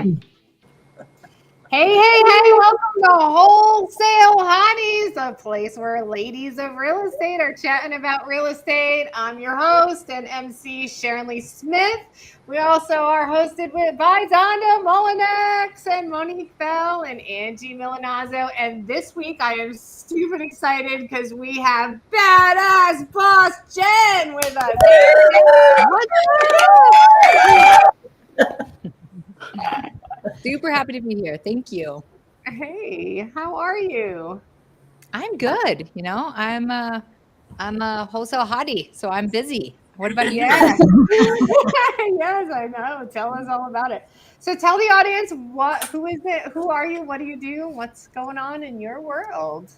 Okay. Hey, welcome to Wholesale Hotties, a place where ladies of real estate are chatting about real estate. I'm your host and MC, Sharon Lee Smith. We also are hosted by Zonda Molinex and Monique Bell and Angie Milanazzo. And this week I am stupid excited because we have badass boss Jen with us. Super happy to be here. Thank you. Hey, how are you? I'm good. I'm a wholesale hottie, so I'm busy. What about you? Yes. Yes, I know. Tell us all about it. So tell the audience who is it? Who are you? What do you do? What's going on in your world?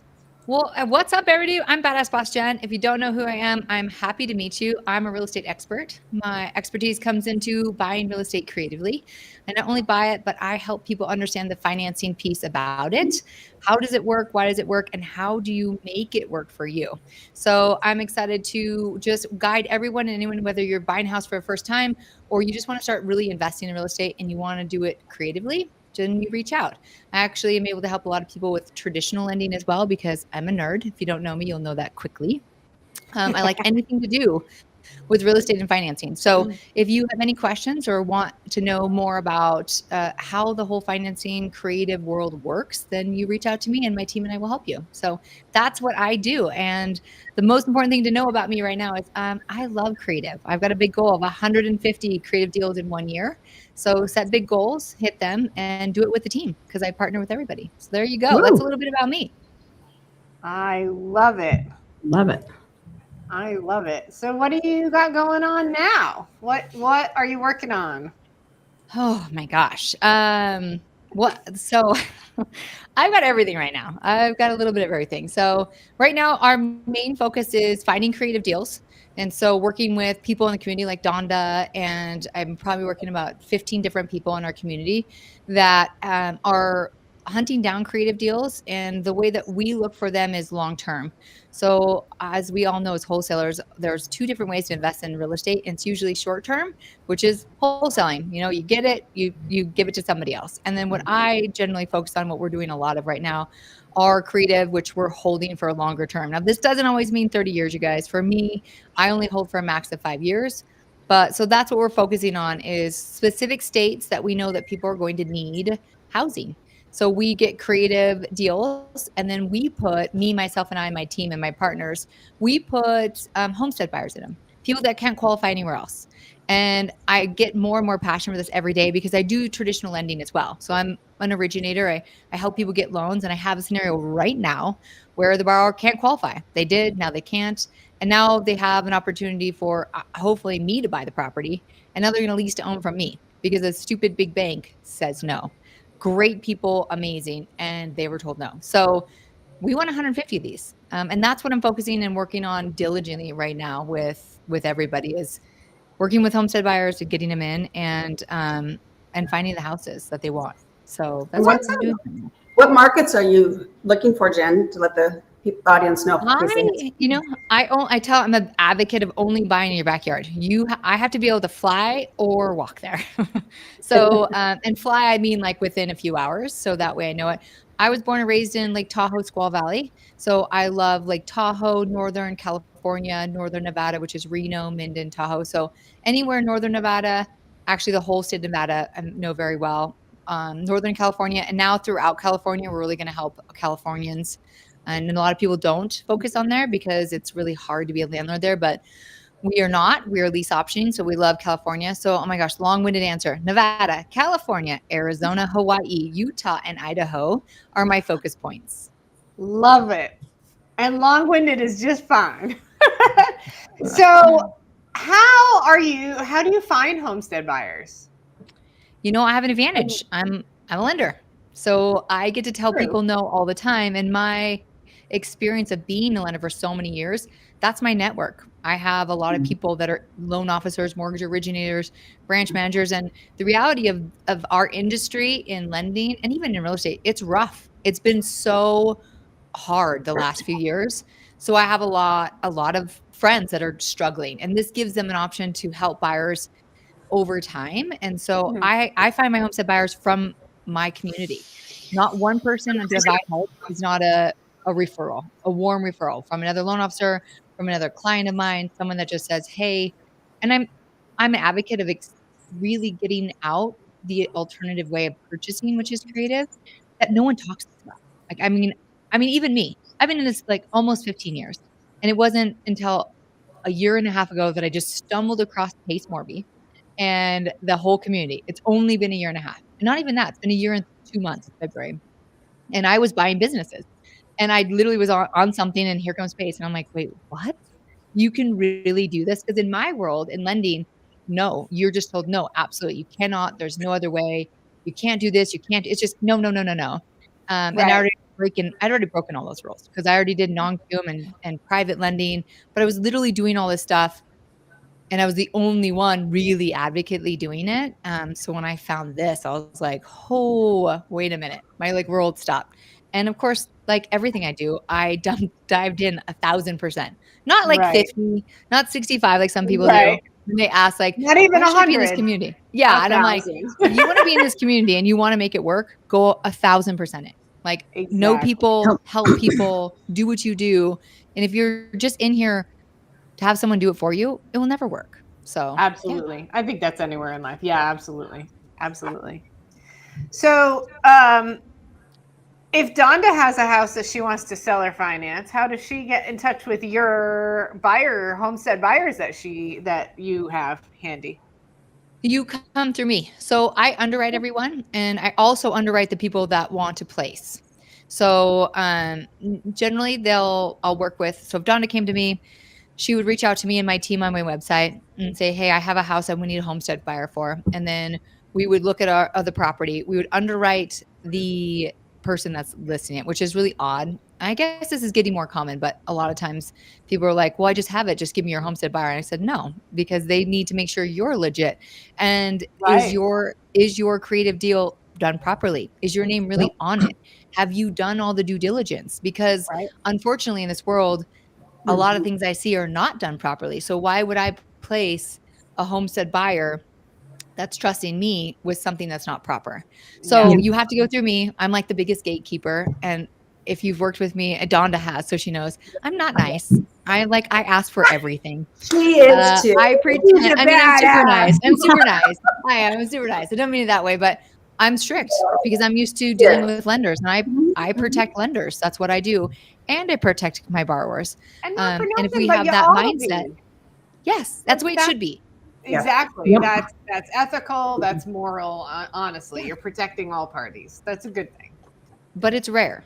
Well, what's up, everybody? I'm Badass Boss Jen. If you don't know who I am, I'm happy to meet you. I'm a real estate expert. My expertise comes into buying real estate creatively. I not only buy it, but I help people understand the financing piece about it. How does it work? Why does it work? And how do you make it work for you? So I'm excited to just guide everyone and anyone, whether you're buying a house for the first time or you just want to start really investing in real estate and you want to do it creatively, then you reach out. I actually am able to help a lot of people with traditional lending as well because I'm a nerd. If you don't know me, you'll know that quickly. I like anything to do with real estate and financing. So if you have any questions or want to know more about how the whole financing creative world works, then you reach out to me and my team and I will help you. So that's what I do. And the most important thing to know about me right now is I love creative. I've got a big goal of 150 creative deals in 1 year. So set big goals, hit them, and do it with the team because I partner with everybody. So there you go. Woo. That's a little bit about me. I love it. Love it. I love it. So what do you got going on now? What are you working on? Oh my gosh. So I've got everything right now. I've got a little bit of everything. So right now our main focus is finding creative deals. And so working with people in the community like Donda, and I'm probably working about 15 different people in our community that are hunting down creative deals. And the way that we look for them is long term. So as we all know as wholesalers, there's two different ways to invest in real estate. And it's usually short term, which is wholesaling. You get it, you give it to somebody else. And then what I generally focus on, what we're doing a lot of right now, are creative, which we're holding for a longer term. Now, this doesn't always mean 30 years, you guys. For me, I only hold for a max of 5 years. But so that's what we're focusing on is specific states that we know that people are going to need housing. So we get creative deals, and then we put me, myself, and I, my team, and my partners, we put homestead buyers in them, people that can't qualify anywhere else. And I get more and more passionate for this every day because I do traditional lending as well. So I'm an originator. I help people get loans, and I have a scenario right now where the borrower can't qualify. They did, now they can't. And now they have an opportunity for hopefully me to buy the property. And now they're going to lease to own from me because a stupid big bank says no. Great people, amazing. And they were told no. So we want 150 of these. And that's what I'm focusing and working on diligently right now with everybody is working with homestead buyers and getting them in and finding the houses that they want. So that's what I'm doing. What markets are you looking for, Jen, to let the audience know? I'm an advocate of only buying in your backyard. I have to be able to fly or walk there. So, and fly, I mean like within a few hours. So that way I know it. I was born and raised in Lake Tahoe, Squaw Valley. So I love Lake Tahoe, Northern California, Northern Nevada, which is Reno, Minden, Tahoe. So anywhere in Northern Nevada, actually the whole state of Nevada, I know very well. Northern California, and now throughout California, we're really going to help Californians. And a lot of people don't focus on there because it's really hard to be a landlord there, but we are not. We are lease optioning, so we love California. So, oh my gosh, long-winded answer. Nevada, California, Arizona, Hawaii, Utah, and Idaho are my focus points. Love it. And long-winded is just fine. So how do you find homestead buyers? I have an advantage. I'm a lender. So I get to tell people no all the time. And my experience of being a lender for so many years, that's my network. I have a lot of people that are loan officers, mortgage originators, branch managers. And the reality of our industry in lending and even in real estate, it's rough. It's been so hard the last few years. So I have a lot of friends that are struggling. And this gives them an option to help buyers over time. And so Mhm. I find my homestead buyers from my community. Not one person that I help is not a referral, a warm referral from another loan officer, from another client of mine, someone that just says, hey, and I'm an advocate of really getting out the alternative way of purchasing, which is creative, that no one talks about. Like, I mean, even me, I've been in this like almost 15 years. And it wasn't until a year and a half ago that I just stumbled across Pace Morby and the whole community. It's only been a year and a half. And not even that, it's been a year and 2 months, February. And I was buying businesses. And I literally was on something and here comes Pace. And I'm like, wait, what? You can really do this? Because in my world, in lending, no, you're just told, no, absolutely. You cannot. There's no other way. You can't do this. You can't. It's just no, no, no, no, no. And Right. I'd already broken all those rules because I already did non-QM and private lending, but I was literally doing all this stuff and I was the only one really advocately doing it. So when I found this, I was like, oh, wait a minute. My like world stopped. And of course, like everything I do, I dived in 1,000%. Not like Right. 50, not 65 like some people do. Right. And they ask like, Not even why should I be in this 100. community? Yeah. And I'm like, 1,000. if you want to be in this community and you want to make it work, go 1,000% in. Like know Exactly. people, help people, do what you do. And if you're just in here to have someone do it for you, it will never work. So Absolutely. I think that's anywhere in life. Yeah, absolutely. Absolutely. So, if Donda has a house that she wants to sell or finance, how does she get in touch with your homestead buyers that you have handy? you come through me. So I underwrite everyone and I also underwrite the people that want to place. So generally I'll work with, so if Donna came to me, she would reach out to me and my team on my website and say, hey, I have a house that we need a homestead buyer for. And then we would look at our other property. We would underwrite the person that's listing it, which is really odd. I guess this is getting more common, but a lot of times people are like, well, I just have it. Just give me your homestead buyer. And I said, no, because they need to make sure you're legit. And Right. is your creative deal done properly? Is your name really on it? Have you done all the due diligence? Because Right. unfortunately in this world, a lot of things I see are not done properly. So why would I place a homestead buyer that's trusting me with something that's not proper? So Yeah. you have to go through me. I'm like the biggest gatekeeper. And if you've worked with me, Donda has, so she knows I'm not nice. I ask for everything. She is too. I She's pretend. a I mean, I'm super badass. nice. I'm super nice. I'm super nice. I don't mean it that way, but I'm strict because I'm used to dealing with lenders, and I protect lenders. That's what I do, and I protect my borrowers. And not for And if nothing, we but have you that all mindset, do. yes, that's the way it should be. Exactly. Yep. That's ethical. That's moral. Honestly, you're protecting all parties. That's a good thing. But it's rare.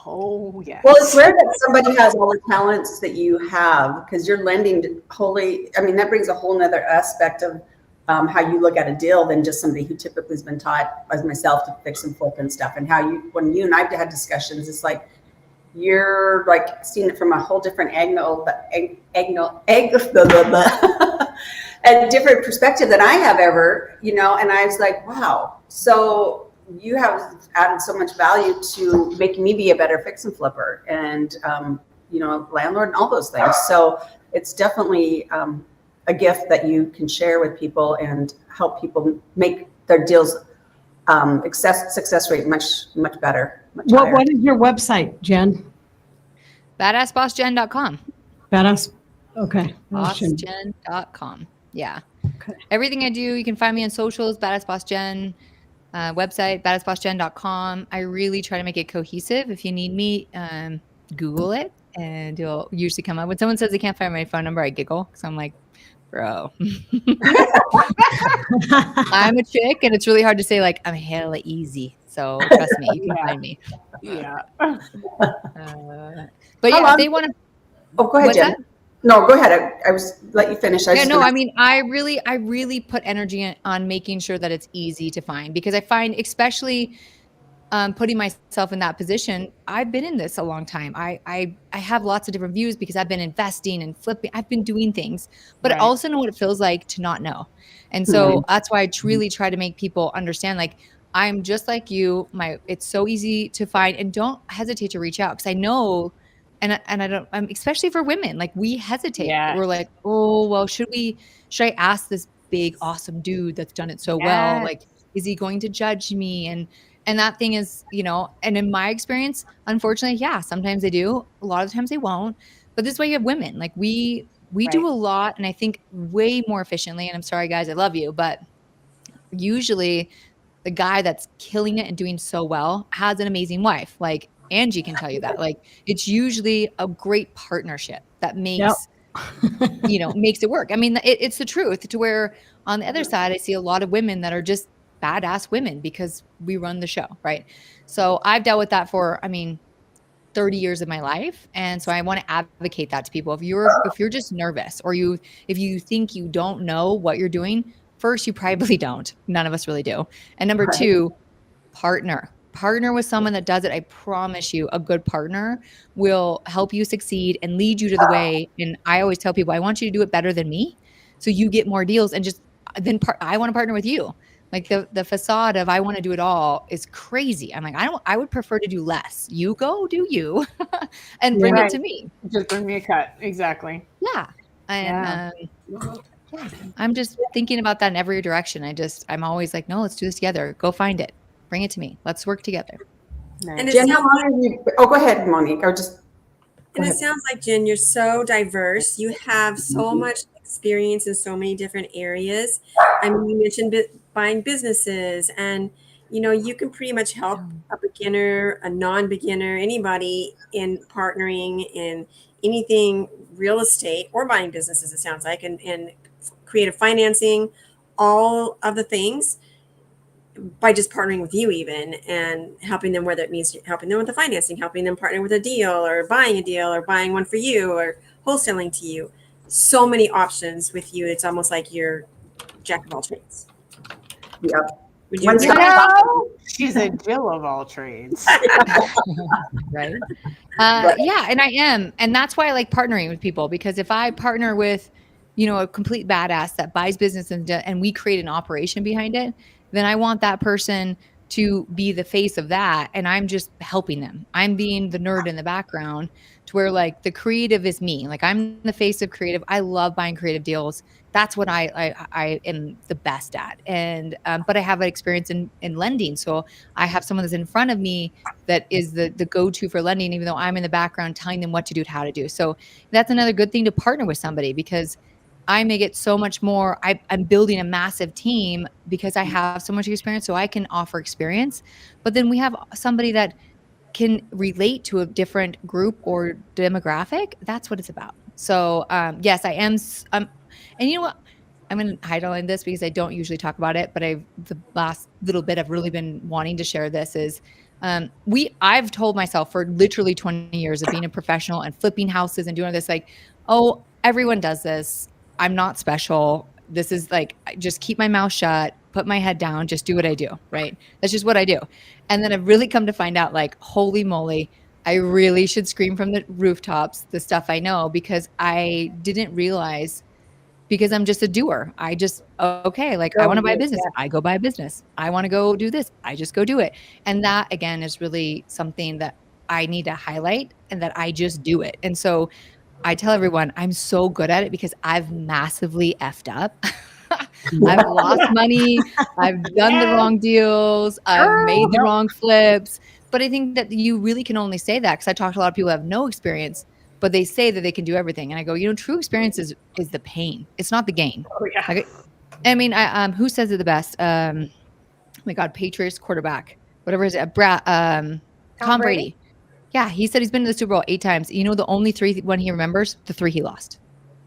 Oh yes. Well, it's rare that somebody has all the talents that you have because you're lending wholly. I mean, that brings a whole nother aspect of how you look at a deal than just somebody who typically has been taught, as myself, to fix and flip and stuff. And how when you and I've had discussions, it's like you're like seeing it from a whole different angle, a different perspective than I have ever, and I was like, wow. So you have added so much value to making me be a better fix and flipper and, landlord and all those things. So it's definitely a gift that you can share with people and help people make their deals success rate much better. Much higher. What is your website, Jen? Badassbossjen.com. Badass. Okay. Bossjen.com. Yeah. Okay. Everything I do, you can find me on socials, Badass Boss Jen, website, badassbossjen.com. I really try to make it cohesive. If you need me, Google it and you'll usually come up. When someone says they can't find my phone number, I giggle because I'm like, bro. I'm a chick and it's really hard to say like I'm hella easy. So trust me, you can find me. Yeah. But yeah, if they want to. Oh, go ahead, What's Jen. that? No, go ahead. I was let you finish. I mean, I really put energy on making sure that it's easy to find because I find, especially putting myself in that position, I've been in this a long time. I have lots of different views because I've been investing and flipping. I've been doing things, but I also know what it feels like to not know. And so that's why I really try to make people understand, like, I'm just like you. It's so easy to find, and don't hesitate to reach out because I know. And I don't, especially for women, like we hesitate. Yes. We're like, oh, well, should I ask this big, awesome dude that's done it so well. Like, is he going to judge me? And that thing is, and in my experience, unfortunately, yeah, sometimes they do. A lot of the times they won't. But this way you have women. Like we do a lot, and I think way more efficiently. And I'm sorry, guys, I love you, but usually the guy that's killing it and doing so well has an amazing wife. Like Angie can tell you that. Like it's usually a great partnership that makes makes it work. I mean, it's the truth, to where on the other side, I see a lot of women that are just badass women because we run the show, right? So I've dealt with that for, 30 years of my life. And so I want to advocate that to people. If you're just nervous, or if you think you don't know what you're doing, first, you probably don't. None of us really do. And number two, partner with someone that does it. I promise you, a good partner will help you succeed and lead you to the way. And I always tell people, I want you to do it better than me, so you get more deals. And just then I want to partner with you. Like the facade of I want to do it all is crazy. I'm like, I would prefer to do less. You go do you and bring it to me. Just bring me a cut. Exactly. Yeah. And I'm just thinking about that in every direction. I'm always like, no, let's do this together. Go find it. Bring it to me. Let's work together. Nice. And Jen, how long have you? Oh, go ahead, Monique. It sounds like, Jen, you're so diverse. You have so much experience in so many different areas. I mean, you mentioned buying businesses, and you can pretty much help a beginner, a non-beginner, anybody in partnering in anything real estate or buying businesses, it sounds like, and creative financing, all of the things, by just partnering with you even, and helping them, whether it means helping them with the financing, helping them partner with a deal or buying one for you, or wholesaling to you. So many options with you. It's almost like you're jack of all trades. Yep. Would you agree? She's a Jill of all trades. Right. Yeah, and I am. And that's why I like partnering with people, because if I partner with, a complete badass that buys business and we create an operation behind it, then I want that person to be the face of that. And I'm just helping them. I'm being the nerd in the background, to where like the creative is me. Like I'm the face of creative. I love buying creative deals. That's what I am the best at. And, but I have an experience in lending. So I have someone that's in front of me that is the go-to for lending, even though I'm in the background telling them what to do and how to do. So that's another good thing to partner with somebody, because I may get so much more. I'm building a massive team because I have so much experience, so I can offer experience. But then we have somebody that can relate to a different group or demographic. That's what it's about. So yes, I am. And you know what? I'm going to highlight this because I don't usually talk about it, but the last little bit I've really been wanting to share this is I've told myself for literally 20 years of being a professional and flipping houses and doing this, like, oh, everyone does this. I'm not special. This is like, just keep my mouth shut, put my head down, just do what I do, right? That's just what I do. And then I've really come to find out, like, holy moly, I really should scream from the rooftops the stuff I know, because I didn't realize, because I'm just a doer. I just, okay, like I want to buy a business. Yeah. I go buy a business. I want to go do this. I just go do it. And that, again, is really something that I need to highlight, and that I just do it. And so I tell everyone I'm so good at it because I've massively effed up. I've lost money. I've done the wrong deals. I've made the wrong flips. But I think that you really can only say that because I talk to a lot of people who have no experience, but they say that they can do everything. And I go, true experience is the pain. It's not the gain. Oh, yeah. Like, I mean, who says it the best? Oh my God, Patriots quarterback, whatever is it? Tom Brady. Yeah, he said he's been to the Super Bowl 8 times. The only 3 when he remembers, the 3 he lost.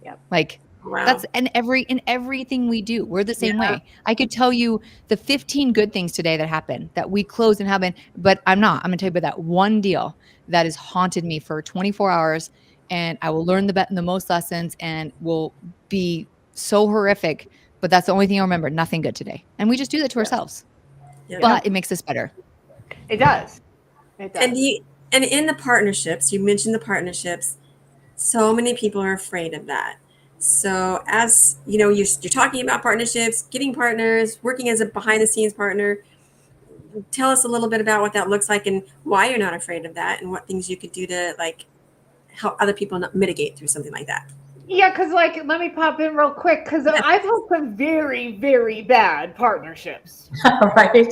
Yep. Like, wow. That's in everything we do. We're the same way. I could tell you the 15 good things today that happened, that we closed and happened, but I'm not. I'm going to tell you about that one deal that has haunted me for 24 hours, and I will learn the most lessons, and will be so horrific, but that's the only thing I remember. Nothing good today. And we just do that to ourselves. Yeah. But it makes us better. It does. It does. And in the partnerships, you mentioned the partnerships, so many people are afraid of that. So as you're talking about partnerships, getting partners, working as a behind the scenes partner. Tell us a little bit about what that looks like and why you're not afraid of that, and what things you could do to like help other people not mitigate through something like that. Yeah, because like, let me pop in real quick because I've had some very, very bad partnerships. Right.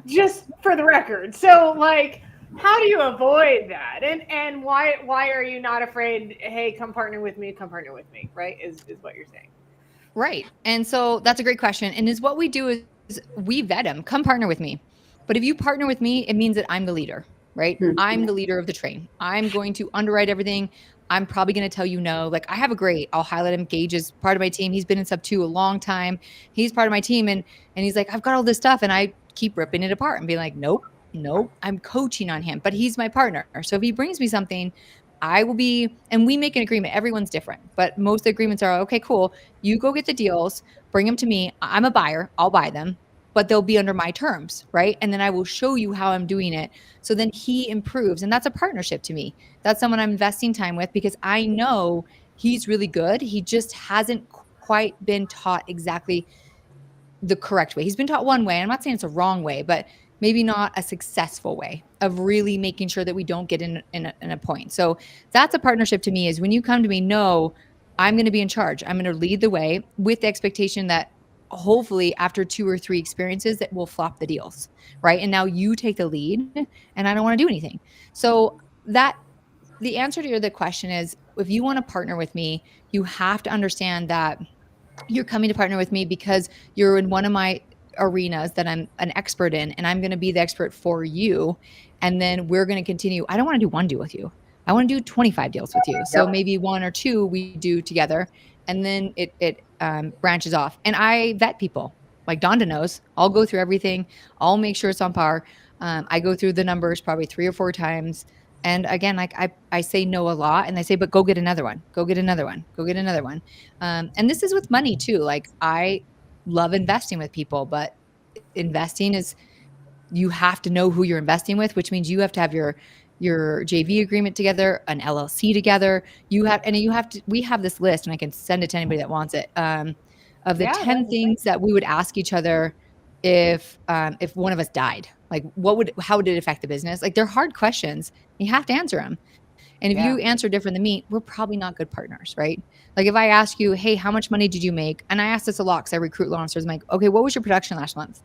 Just for the record. So like, how do you avoid that? And why are you not afraid? Hey, come partner with me. Come partner with me. Right? Is what you're saying. Right. And so that's a great question. And is what we do is we vet them. Come partner with me. But if you partner with me, it means that I'm the leader, right? I'm the leader of the train. I'm going to underwrite everything. I'm probably going to tell you no. Like I have a great, I'll highlight him. Gage is part of my team. He's been in sub 2 a long time. He's part of my team. And he's like, I've got all this stuff. And I keep ripping it apart and being like, nope, nope. I'm coaching on him, but he's my partner. So if he brings me something, I will be, and we make an agreement. Everyone's different, but most of the agreements are, okay, cool. You go get the deals, bring them to me. I'm a buyer. I'll buy them, but they'll be under my terms, right? And then I will show you how I'm doing it. So then he improves. And that's a partnership to me. That's someone I'm investing time with because I know he's really good. He just hasn't quite been taught exactly the correct way. He's been taught one way. I'm not saying it's a wrong way, but maybe not a successful way of really making sure that we don't get in a point. So that's a partnership to me is when you come to me, no, I'm going to be in charge. I'm going to lead the way with the expectation that hopefully after 2 or 3 experiences that will flop the deals, right? And now you take the lead and I don't want to do anything. So that the answer to the question is if you want to partner with me, you have to understand that you're coming to partner with me because you're in one of my arenas that I'm an expert in, and I'm going to be the expert for you. And then we're going to continue. I don't want to do one deal with you. I want to do 25 deals with you. So maybe 1 or 2 we do together, and then it branches off. And I vet people. Like Donda knows. I'll go through everything. I'll make sure it's on par. I go through the numbers probably 3 or 4 times. And again, like I say no a lot, and they say, but go get another one. Go get another one. Go get another one. And this is with money too. Like I love investing with people, but investing is you have to know who you're investing with, which means you have to have your JV agreement together, an LLC together. You have to. We have this list, and I can send it to anybody that wants it. Of the 10 things that we would ask each other if one of us died. Like how would it affect the business? Like they're hard questions. You have to answer them. And if you answer different than me, we're probably not good partners, right? Like if I ask you, hey, how much money did you make? And I ask this a lot because I recruit launchers. I'm like, okay, what was your production last month?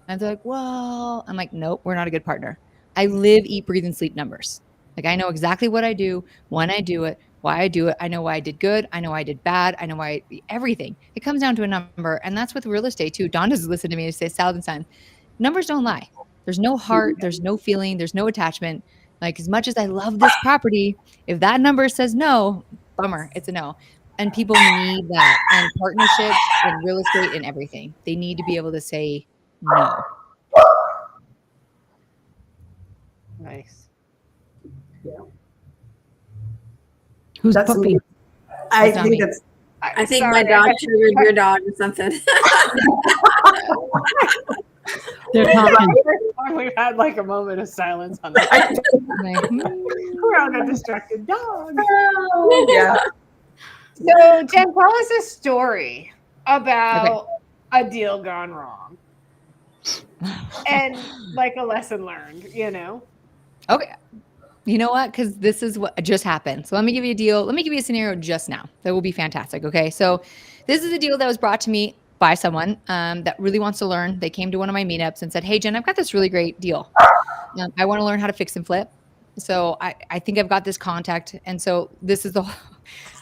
And they're like, well, I'm like, nope, we're not a good partner. I live, eat, breathe, and sleep numbers. Like I know exactly what I do, when I do it, why I do it. I know why I did good. I know why I did bad. I know why everything. It comes down to a number. And that's with real estate too. Don does listen to me and say 1,000 times. Numbers don't lie. There's no heart. There's no feeling. There's no attachment. Like as much as I love this property, if that number says no, bummer, it's a no. And people need that in partnerships, in real estate, in everything. They need to be able to say no. Nice. Yeah. Who's That's puppy? me. I That's think me. that's I think my dog triggered your dog or something. They're talking. We've had like a moment of silence on that. Around a distracted dog. yeah. So, Jen, tell us a story about a deal gone wrong and like a lesson learned, you know? Okay. You know what? Because this is what just happened. So let me give you a deal. Let me give you a scenario just now. That will be fantastic. Okay. So this is a deal that was brought to me by someone that really wants to learn. They came to one of my meetups and said, hey, Jen, I've got this really great deal. I want to learn how to fix and flip. So I think I've got this contact. And so this is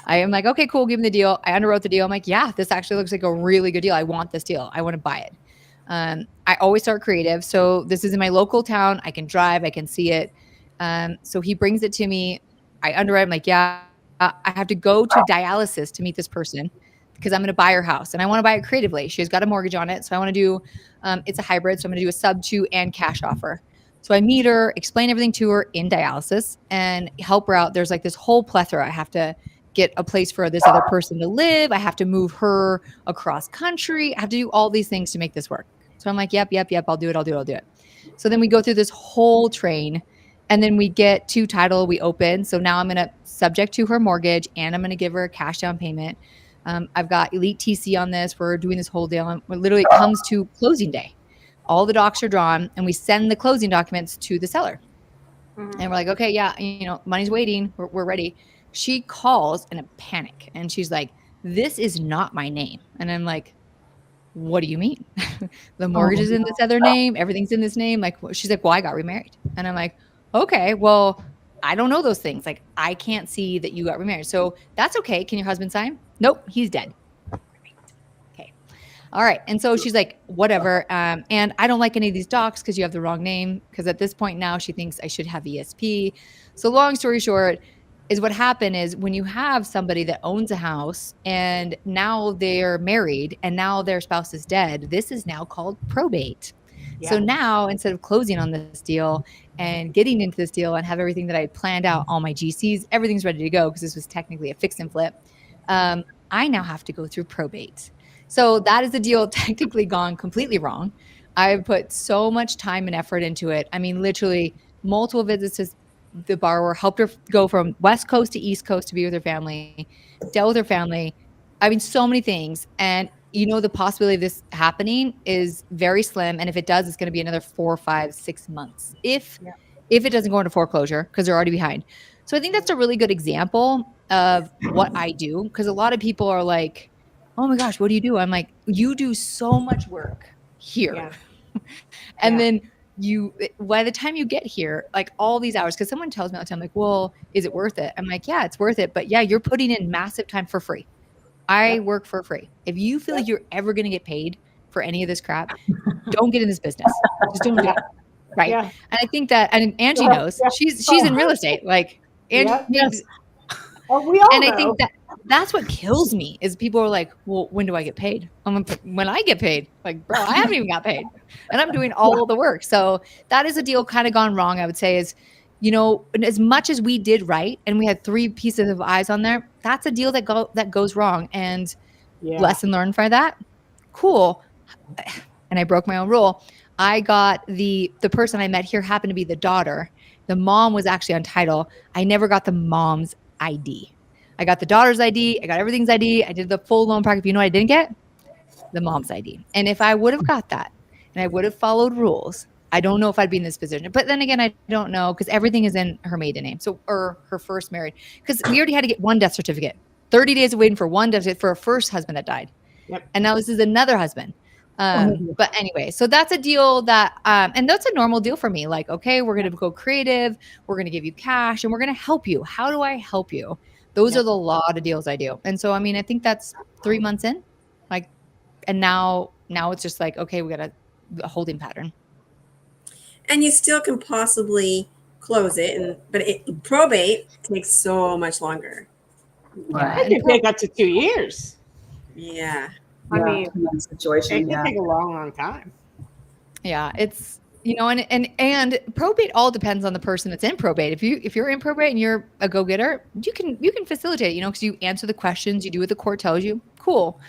I am like, okay, cool. Give me the deal. I underwrote the deal. I'm like, yeah, this actually looks like a really good deal. I want this deal. I want to buy it. I always start creative. So this is in my local town. I can drive. I can see it. So he brings it to me. I underwrite. I'm like, yeah, I have to go to dialysis to meet this person because I'm going to buy her house and I want to buy it creatively. She's got a mortgage on it. So I want to do, it's a hybrid. So I'm going to do a sub 2 and cash offer. So I meet her, explain everything to her in dialysis and help her out. There's like this whole plethora. I have to get a place for this other person to live. I have to move her across country. I have to do all these things to make this work. So I'm like, yep. I'll do it. So then we go through this whole train and then we get to title, we open. So now I'm going to subject to her mortgage and I'm going to give her a cash down payment. I've got elite TC on this. We're doing this whole deal. And literally it comes to closing day. All the docs are drawn and we send the closing documents to the seller. And we're like, okay, yeah, money's waiting. We're ready. she calls in a panic and she's like, this is not my name. And I'm like, what do you mean? The mortgage is in this other name. Everything's in this name. Like, she's like, well, I got remarried. And I'm like, okay, well, I don't know those things. Like, I can't see that you got remarried. So that's okay. Can your husband sign? Nope, he's dead. Okay. All right. And so she's like, whatever. And I don't like any of these docs because you have the wrong name. Because at this point now she thinks I should have ESP. So long story short, is what happened is when you have somebody that owns a house and now they're married and now their spouse is dead, this is now called probate. Yeah. So now instead of closing on this deal and getting into this deal and have everything that I planned out, all my GCs, everything's ready to go because this was technically a fix and flip. I now have to go through probate. So that is a deal technically gone completely wrong. I've put so much time and effort into it. I mean, literally multiple visits to the borrower, helped her go from West Coast to East Coast to be with her family, dealt with her family. I mean, so many things. And the possibility of this happening is very slim. And if it does, it's going to be another 4, 5, 6 months. If it doesn't go into foreclosure, because they're already behind. So I think that's a really good example of what I do. Because a lot of people are like, oh my gosh, what do you do? I'm like, you do so much work here. Yeah. And then by the time you get here, like all these hours, because someone tells me all the time, like, well, is it worth it? I'm like, yeah, it's worth it. But yeah, you're putting in massive time for free. I work for free. If you feel like you're ever going to get paid for any of this crap, don't get in this business. Just don't do it. Right. Yeah. And I think that, and Angie knows, she's in real estate. Like, Angie, we all know. I think that's what kills me is people are like, well, when do I get paid? I'm like, when I get paid. Like, bro, I haven't even got paid and I'm doing all of the work. So that is a deal kind of gone wrong, I would say, is, as much as we did right and we had 3 pieces of eyes on there, that's a deal that goes wrong. And lesson learned for that. Cool. And I broke my own rule. I got the person I met here happened to be the daughter. The mom was actually on title. I never got the mom's ID. I got the daughter's ID. I got everything's ID. I did the full loan packet. You know what I didn't get? The mom's ID. And if I would have got that and I would have followed rules, I don't know if I'd be in this position. But then again, I don't know because everything is in her maiden name. So, or her first married. Because we already had to get one death certificate. 30 days of waiting for one death certificate for a first husband that died. Yep. And now this is another husband. But anyway, so that's a deal that, and that's a normal deal for me. Like, okay, we're going to go creative. We're going to give you cash and we're going to help you. How do I help you? Those are the lot of deals I do. And so, I mean, I think that's 3 months in, like, and now it's just like, okay, we got a holding pattern. And you still can possibly close it, but probate takes so much longer. Right. It can take up to 2 years. Yeah. I mean, situation, it can take a long, long time. Yeah, it's and probate all depends on the person that's in probate. If you're in probate and you're a go-getter, you can facilitate, because you answer the questions, you do what the court tells you. Cool.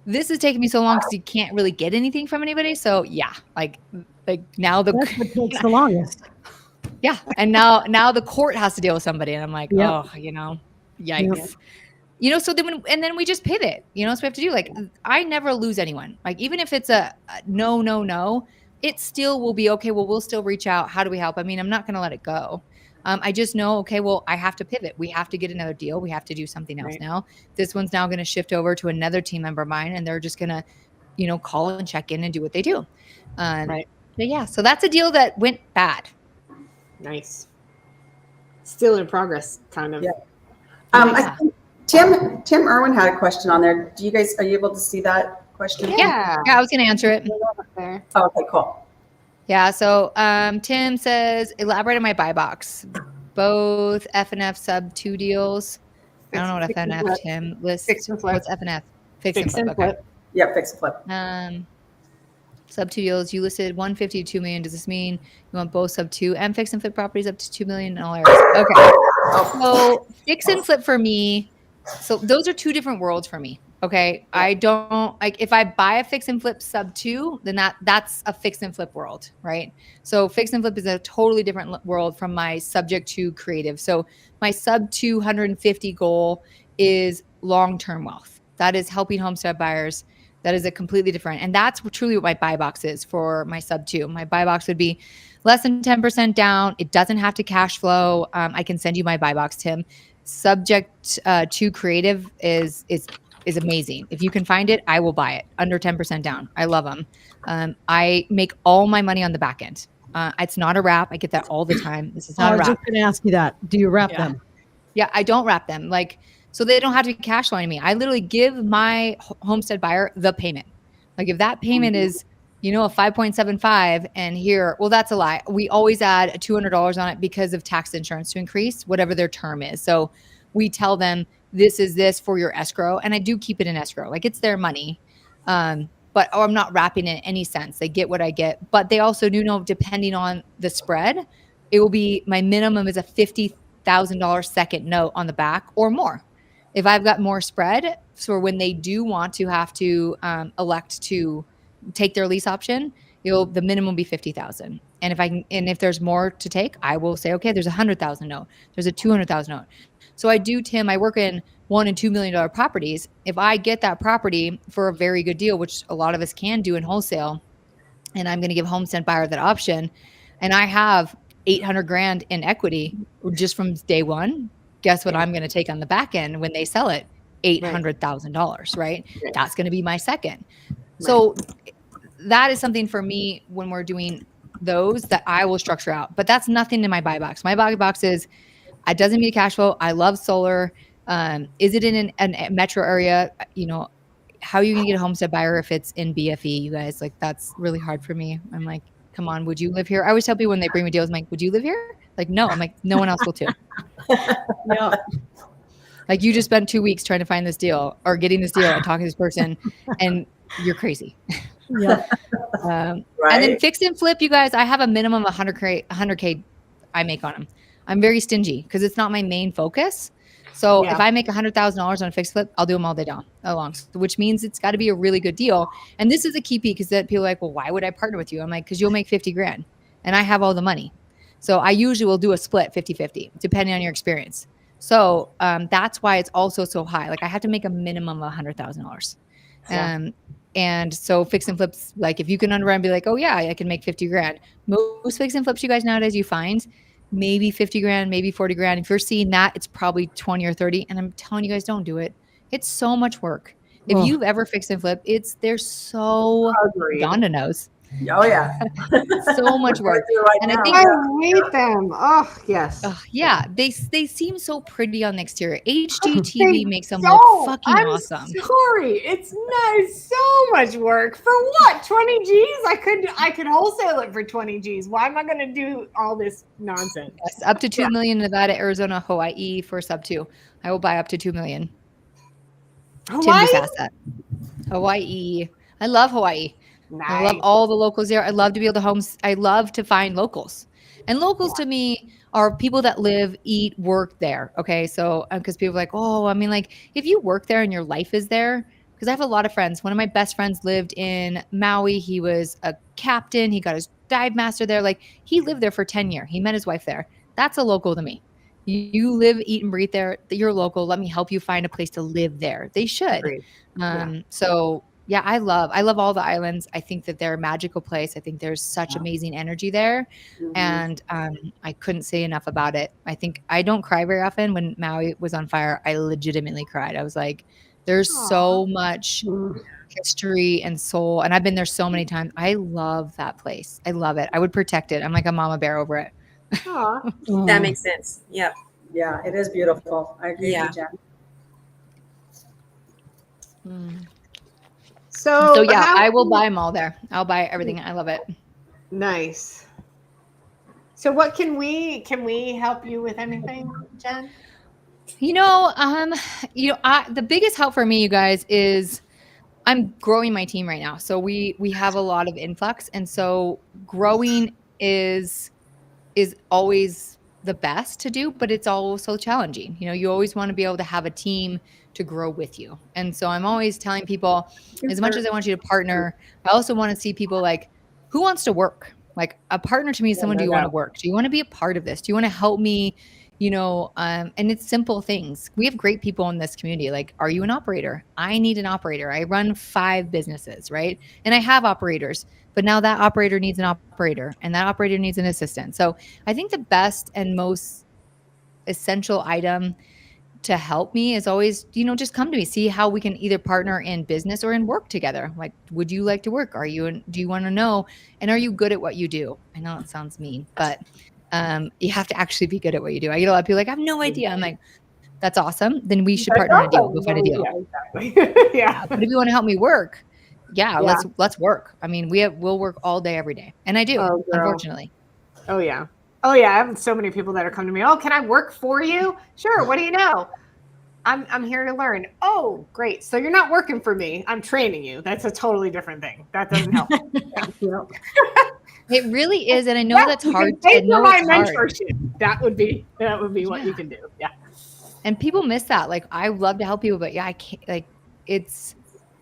This is taking me so long because you can't really get anything from anybody. So yeah, like now that's what takes the longest. Yeah, and now the court has to deal with somebody, and I'm like, yikes. Yep. So then we just pivot, so we have to do, like, I never lose anyone. Like, even if it's a no, it still will be okay. Well, we'll still reach out. How do we help? I mean, I'm not going to let it go. I just know, okay, well, I have to pivot. We have to get another deal. We have to do something else now. This one's now going to shift over to another team member of mine, and they're just going to, call and check in and do what they do. But yeah, so that's a deal that went bad. Nice. Still in progress, kind of. Yeah. I think Tim Irwin had a question on there. Are you able to see that question? Yeah, I was going to answer it. Oh, okay, cool. Yeah, so Tim says, elaborate on my buy box. Both F&F sub 2 deals. I don't know what F&F, Tim. List. Fix and flip. What's F&F? Fix and flip. Okay. Yeah, fix and flip. Sub 2 deals. You listed 150 to 2 million. Does this mean you want both sub 2 and fix and flip properties up to 2 million in all areas? Okay. So fix and flip for me. So those are 2 different worlds for me. Okay. I don't like, if I buy a fix and flip sub 2, then that's a fix and flip world, right? So fix and flip is a totally different world from my subject to creative. So my sub 250 goal is long-term wealth. That is helping homestead buyers. That is a completely different, and that's truly what my buy box is for my sub 2. My buy box would be less than 10% down. It doesn't have to cash flow. I can send you my buy box, Tim. subject to creative is amazing. If you can find it, I will buy it under 10% down. I love them. I make all my money on the back end. It's not a wrap. I get that all the time. This is not I a was wrap. just going to ask you that. Do you wrap them? Yeah, I don't wrap them. Like, so they don't have to be cash flowing to me. I literally give my homestead buyer the payment. Like if that payment is, a 5.75 and here, well, that's a lie. We always add a $200 on it because of tax insurance to increase whatever their term is. So we tell them this is this for your escrow. And I do keep it in escrow. Like it's their money. But I'm not wrapping it in any sense. They get what I get, but they also do know depending on the spread, it will be my minimum is a $50,000 second note on the back or more. If I've got more spread, so when they do want to have to elect to take their lease option, the minimum will be 50,000. And if there's more to take, I will say, okay, there's a 100,000 note, there's a 200,000 note. So I do, Tim, I work in $1 and $2 million properties. If I get that property for a very good deal, which a lot of us can do in wholesale, and I'm going to give homestead buyer that option, and I have 800 grand in equity just from day one, guess what I'm going to take on the back end when they sell it? $800,000, right? That's going to be my second. So that is something for me when we're doing those that I will structure out, but that's nothing in my buy box. My buy box is, it doesn't need cash flow. I love solar. Is it in a metro area? How are you going to get a homestead buyer if it's in BFE, you guys? Like, that's really hard for me. I'm like, come on, would you live here? I always tell people when they bring me deals, I'm like, would you live here? Like, no. I'm like, no one else will too. Yeah. Like, you just spent 2 weeks trying to find this deal or getting this deal and talking to this person, and you're crazy. Yeah. And then fix and flip, you guys, I have a minimum of 100K I make on them. I'm very stingy because it's not my main focus. So if I make $100,000 on a fixed flip, I'll do them all day long, which means it's got to be a really good deal. And this is a key piece because people are like, well, why would I partner with you? I'm like, because you'll make 50 grand and I have all the money. So I usually will do a split 50-50, depending on your experience. So that's why it's also so high. Like I have to make a minimum of $100,000. And so fix and flips, like if you can underwrite and be like, oh yeah, I can make 50 grand. Most fix and flips you guys nowadays, you find maybe 50 grand, maybe 40 grand. If you're seeing that, it's probably 20 or 30. And I'm telling you guys, don't do it. It's so much work. If you've ever fixed and flip, they're so Donda knows. Oh yeah. So much work. And I think I hate them. Oh yes. Yeah. They seem so pretty on the exterior. HGTV makes them look fucking awesome. Sorry. It's not so much work. For what? 20 G's? I could wholesale it for 20 G's. Why am I gonna do all this nonsense? Yes, up to 2 million, Nevada, Arizona, Hawaii for sub 2. I will buy up to 2 million. Hawaii? Tim just asked that. Hawaii. I love Hawaii. Nice. I love all the locals there. I love to be able to I love to find locals. And locals to me are people that live, eat, work there. Okay. So, because people are like, oh, I mean, like if you work there and your life is there, because I have a lot of friends. One of my best friends lived in Maui. He was a captain. He got his dive master there. Like he lived there for 10 years. He met his wife there. That's a local to me. You live, eat, and breathe there. You're local. Let me help you find a place to live there. They should. So yeah, I love all the islands. I think that they're a magical place. I think there's such amazing energy there. And I couldn't say enough about it. I think I don't cry very often. When Maui was on fire, I legitimately cried. I was like, there's so much history and soul. And I've been there so many times. I love that place. I love it. I would protect it. I'm like a mama bear over it. That makes sense. Yep. Yeah, it is beautiful. I agree with you, Jen. So yeah, I will buy them all there. I'll buy everything. I love it. Nice. So what can we help you with anything, Jen? The biggest help for me, you guys, is I'm growing my team right now. So we have a lot of influx. And so growing is always the best to do, but it's also challenging. You always want to be able to have a team to grow with you. And so I'm always telling people, as much as I want you to partner, I also want to see people like, who wants to work? Like a partner to me is someone, do you want to work? Do you want to be a part of this? Do you want to help me? And it's simple things. We have great people in this community. Like, are you an operator? I need an operator. I run 5 businesses, right? And I have operators, but now that operator needs an operator and that operator needs an assistant. So I think the best and most essential item to help me is always, just come to me, see how we can either partner in business or in work together. Like, would you like to work? Do you want to know? And are you good at what you do? I know it sounds mean, but you have to actually be good at what you do. I get a lot of people like, I have no idea. I'm like, that's awesome. Then we should partner on a deal. We'll find a deal. Yeah, exactly. Yeah. But if you want to help me work, let's work. I mean, we'll work all day, every day. And I do, unfortunately. Oh yeah. Oh yeah. I have so many people that are coming to me. Oh, can I work for you? Sure. What do you know? I'm here to learn. Oh, great. So you're not working for me. I'm training you. That's a totally different thing. That doesn't help. It really is. And I know that's hard. Pay for my mentorship. That would be what you can do. Yeah. And people miss that. Like, I love to help people, but I can't, like, it's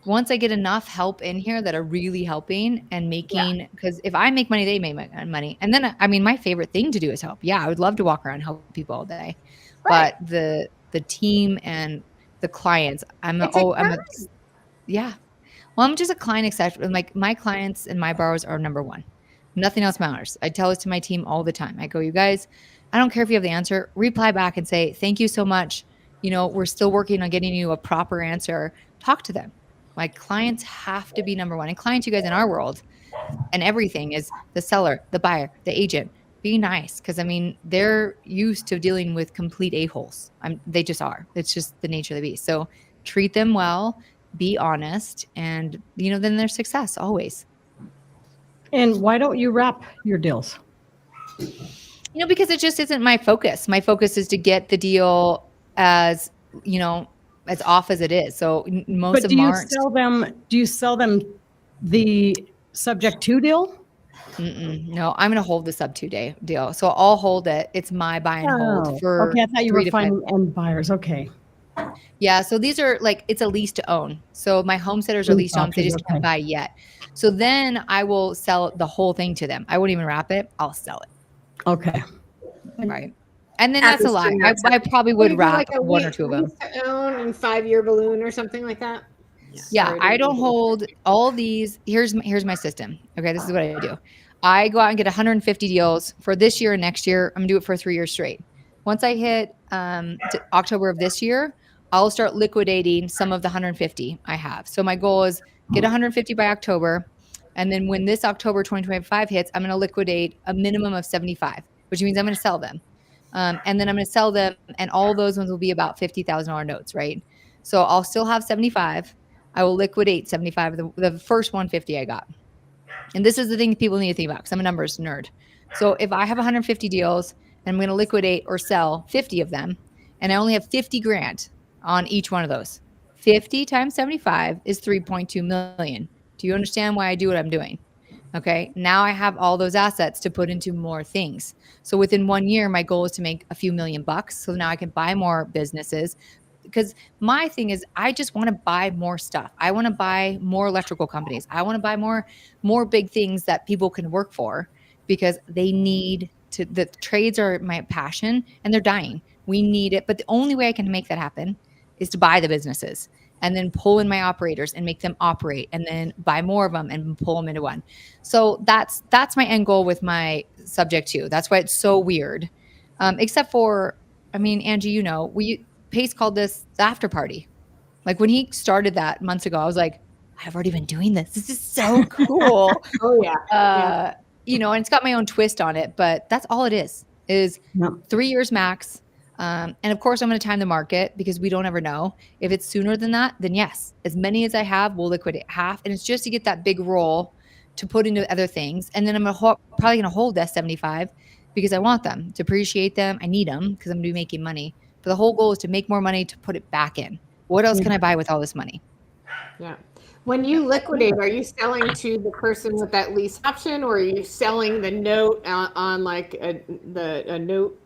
once I get enough help in here that are really helping and making, because if I make money, they make money. And then, I mean, my favorite thing to do is help. Yeah. I would love to walk around and help people all day, but the team and the clients, I'm just a client exception. Like, my clients and my borrowers are number one. Nothing else matters. I tell this to my team all the time. I go, you guys, I don't care if you have the answer, reply back and say, thank you so much. We're still working on getting you a proper answer. Talk to them. My clients have to be number one. And clients, you guys, in our world and everything is the seller, the buyer, the agent. Be nice. Cause I mean, they're used to dealing with complete a-holes. They just are. It's just the nature of the beast. So treat them well, be honest, and then there's success always. And why don't you wrap your deals? Because it just isn't my focus. My focus is to get the deal as off as it is. So most of them aren't. Do you sell them the subject to deal? No, I'm going to hold the sub 2 day deal. So I'll hold it. It's my buy and hold for. Okay, I thought you were finding end buyers. Okay. Yeah. So these are it's a lease to own. So my homesteaders are lease to own. They just can't buy yet. So then I will sell the whole thing to them. I won't even wrap it. I'll sell it. Okay. Right. And then that's a lie. I probably would wrap one or two of them. To own and 5-year balloon or something like that. Yeah, I don't hold all these. Here's my system. Okay, this is what I do. I go out and get 150 deals for this year and next year. I'm gonna do it for 3 years straight. Once I hit October of this year, I'll start liquidating some of the 150 I have. So my goal is get 150 by October. And then when this October 2025 hits, I'm going to liquidate a minimum of 75, which means I'm going to sell them. And then I'm going to sell them. And all those ones will be about $50,000 notes, right? So I'll still have 75. I will liquidate 75 of the first 150 I got. And this is the thing people need to think about because I'm a numbers nerd. So if I have 150 deals and I'm going to liquidate or sell 50 of them, and I only have 50 grand on each one of those, 50 times 75 is 3.2 million. Do you understand why I do what I'm doing? Okay. Now I have all those assets to put into more things. So within 1 year, my goal is to make a few $1,000,000. So now I can buy more businesses because my thing is I just want to buy more stuff. I want to buy more electrical companies. I want to buy more big things that people can work for because they need to, the trades are my passion and they're dying. We need it. But the only way I can make that happen is to buy the businesses and then pull in my operators and make them operate and then buy more of them and pull them into one. So that's my end goal with my subject too. That's why it's so weird. Except for, I mean, Angie, Pace called this the after party. Like when he started that months ago, I was like, I've already been doing this. This is so cool. Oh yeah. And it's got my own twist on it, but that's all it is 3 years max. And of course I'm going to time the market because we don't ever know. If it's sooner than that, then yes, as many as I have, we'll liquidate half. And it's just to get that big roll to put into other things. And then I'm probably going to hold that 75 because I want them to appreciate them. I need them because I'm going to be making money. But the whole goal is to make more money to put it back in. What else can I buy with all this money? Yeah. When you liquidate, are you selling to the person with that lease option or are you selling the note on like a note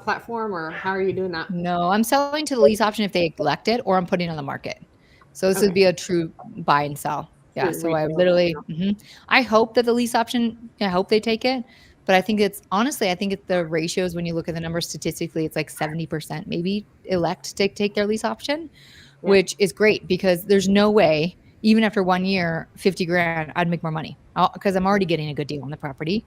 platform, or how are you doing that? No, I'm selling to the lease option if they elect it, or I'm putting it on the market. So this would be a true buy and sell. Yeah. So I literally, I hope that the lease option, I hope they take it. But I think it's the ratios, when you look at the numbers statistically, it's like 70% maybe elect to take their lease option, which is great because there's no way, even after 1 year, 50 grand, I'd make more money because I'm already getting a good deal on the property.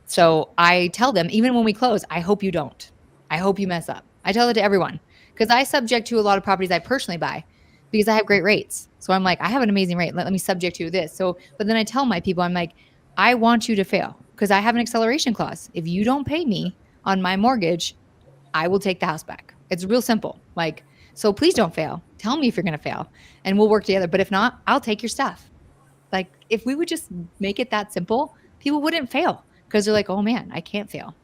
So I tell them, even when we close, I hope you don't. I hope you mess up. I tell it to everyone because I subject to a lot of properties I personally buy because I have great rates. So I'm like, I have an amazing rate. Let me subject to this. So, but then I tell my people, I'm like, I want you to fail because I have an acceleration clause. If you don't pay me on my mortgage, I will take the house back. It's real simple. Like, so please don't fail. Tell me if you're going to fail and we'll work together. But if not, I'll take your stuff. Like, if we would just make it that simple, people wouldn't fail because they're like, oh man, I can't fail.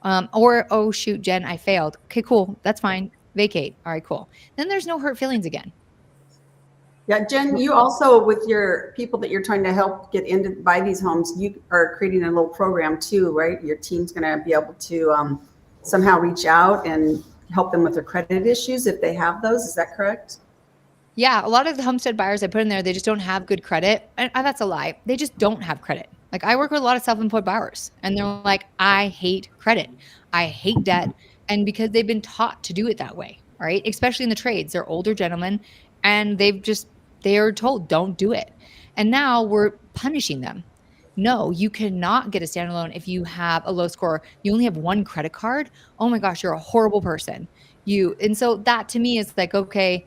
Or, oh shoot, Jen, I failed. Okay, cool. That's fine. Vacate. All right, cool. Then there's no hurt feelings again. Yeah, Jen, you also, with your people that you're trying to help get into buy these homes, you are creating a little program too, right? Your team's going to be able to somehow reach out and help them with their credit issues if they have those. Is that correct? Yeah, a lot of the homestead buyers I put in there, they just don't have good credit. And that's a lie. They just don't have credit. Like, I work with a lot of self-employed buyers and they're like, I hate credit. I hate debt. And because they've been taught to do it that way, right? Especially in the trades, they're older gentlemen and they are told don't do it. And now we're punishing them. No, you cannot get a standalone if you have a low score. You only have one credit card. Oh my gosh, you're a horrible person. And so that to me is like, okay,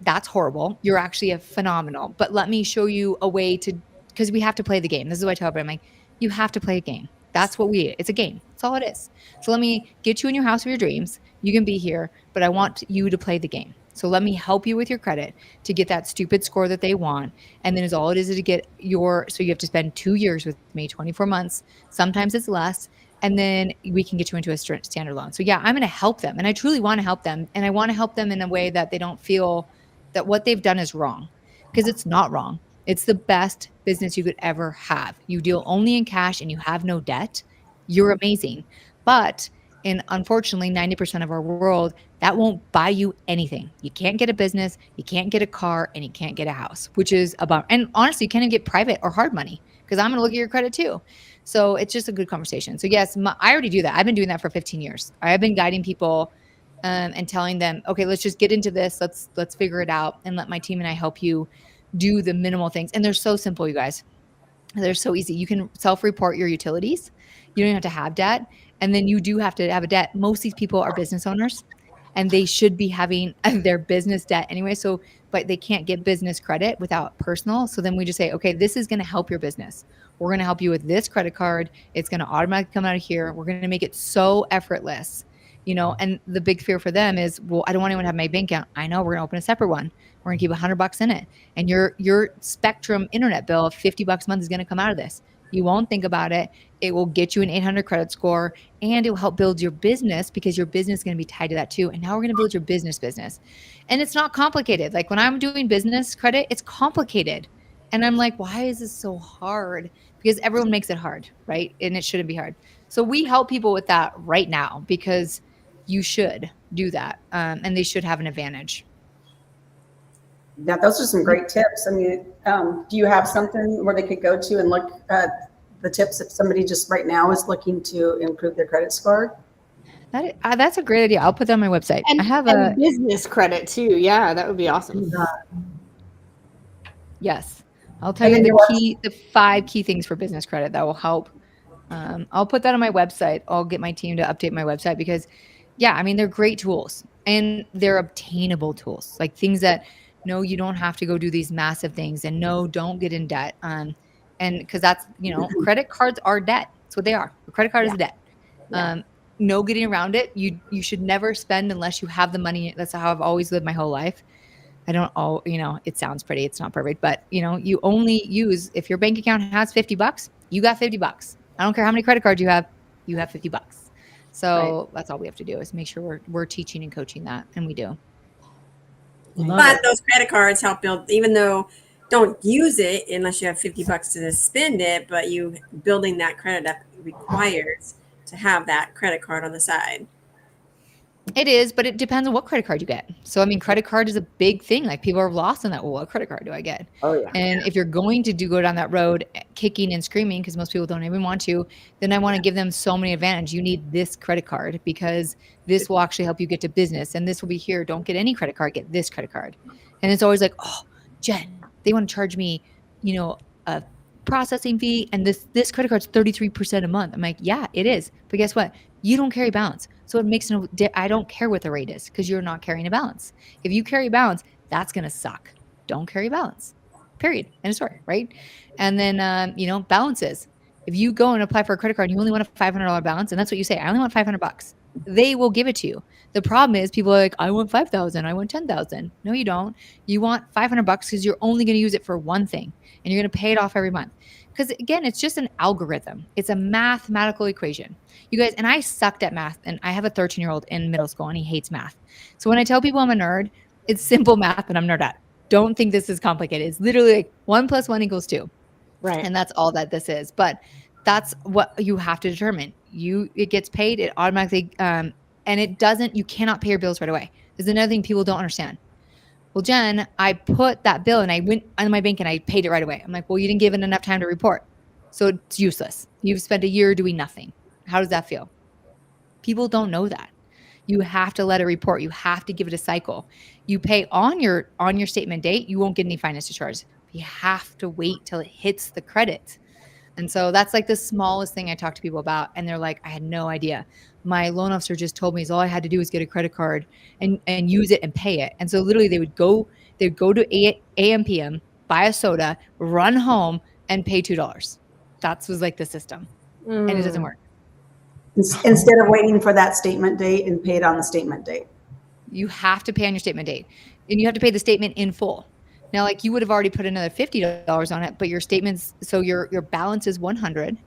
that's horrible. You're actually a phenomenal. But let me show you a way to, because we have to play the game. This is what I tell everybody. I'm like, you have to play a game. It's a game. That's all it is. So let me get you in your house of your dreams. You can be here, but I want you to play the game. So let me help you with your credit to get that stupid score that they want. And then is all it is to get so you have to spend 2 years with me, 24 months. Sometimes it's less. And then we can get you into a standard loan. So yeah, I'm going to help them. And I truly want to help them. And I want to help them in a way that they don't feel that what they've done is wrong, because it's not wrong. It's the best business you could ever have. You deal only in cash and you have no debt. You're amazing. But unfortunately, 90% of our world, that won't buy you anything. You can't get a business, you can't get a car, and you can't get a house, which is about, and honestly, you can't even get private or hard money because I'm going to look at your credit too. So it's just a good conversation. So yes, I already do that. I've been doing that for 15 years. I've been guiding people and telling them, okay, let's just get into this. Let's figure it out and let my team and I help you do the minimal things. And they're so simple, you guys. They're so easy. You can self-report your utilities. You don't have to have debt. And then you do have to have a debt. Most of these people are business owners and they should be having their business debt anyway. So, but they can't get business credit without personal. So then we just say, okay, this is going to help your business. We're going to help you with this credit card. It's going to automatically come out of here. We're going to make it so effortless, and the big fear for them is, well, I don't want anyone to have my bank account. I know, we're going to open a separate one. We're going to keep $100 in it. And your Spectrum internet bill of $50 a month is going to come out of this. You won't think about it. It will get you an 800 credit score and it will help build your business because your business is going to be tied to that too. And now we're going to build your business. And it's not complicated. Like when I'm doing business credit, it's complicated. And I'm like, why is this so hard? Because everyone makes it hard, right? And it shouldn't be hard. So we help people with that right now because you should do that. And they should have an advantage. Yeah, those are some great tips. I mean, do you have something where they could go to and look at the tips if somebody just right now is looking to improve their credit score? That's a great idea. I'll put that on my website. And I have a business credit too. Yeah, that would be awesome. Yes. I'll tell you the 5 key things for business credit that will help. I'll put that on my website. I'll get my team to update my website because, yeah, I mean, they're great tools and they're obtainable tools, like things that, no, you don't have to go do these massive things, and no, don't get in debt. And because that's, credit cards are debt. That's what they are. A credit card is a debt. No getting around it. You should never spend unless you have the money. That's how I've always lived my whole life. I don't it sounds pretty. It's not perfect, but you only use, if your bank account has $50, you got $50. I don't care how many credit cards you have $50. So That's all we have to do is make sure we're teaching and coaching that. And we do. But those credit cards help build, even though don't use it unless you have $50 to spend it, but you building that credit up requires to have that credit card on the side. It is, but it depends on what credit card you get. So, I mean, credit card is a big thing. Like people are lost in that. Well, what credit card do I get? Oh, yeah. And if you're going to go down that road kicking and screaming, because most people don't even want to, then I want to give them so many advantages. You need this credit card because this will actually help you get to business. And this will be here. Don't get any credit card, get this credit card. And it's always like, oh, Jen, they want to charge me, a processing fee. And this credit card's 33% a month. I'm like, yeah, it is. But guess what? You don't carry balance. So it makes I don't care what the rate is because you're not carrying a balance. If you carry balance, that's going to suck. Don't carry balance. Period. End of story, right? And then, balances. If you go and apply for a credit card and you only want a $500 balance, and that's what you say, I only want $500, they will give it to you. The problem is people are like, I want 5,000, I want 10,000. No, you don't. You want $500 because you're only going to use it for one thing and you're going to pay it off every month. Because again, it's just an algorithm. It's a mathematical equation. You guys, and I sucked at math, and I have a 13-year-old in middle school and he hates math. So when I tell people I'm a nerd, it's simple math and I'm nerd at. Don't think this is complicated. It's literally like 1 + 1 = 2. Right. And that's all that this is. But that's what you have to determine. It gets paid, it automatically, and it doesn't, you cannot pay your bills right away. There's another thing people don't understand. Well, Jen, I put that bill and I went on my bank and I paid it right away. I'm like, well, you didn't give it enough time to report. So it's useless. You've spent a year doing nothing. How does that feel? People don't know that. You have to let it report. You have to give it a cycle. You pay on your statement date, you won't get any finance charges. You have to wait till it hits the credit. And so that's like the smallest thing I talk to people about. And they're like, I had no idea. My loan officer just told me all I had to do was get a credit card and use it and pay it. And so literally they'd go to AM PM, buy a soda, run home and pay $2. That was like the system. And it doesn't work. Instead of waiting for that statement date and pay it on the statement date. You have to pay on your statement date, and you have to pay the statement in full. Now, like you would have already put another $50 on it, but your statements, so your balance is 100,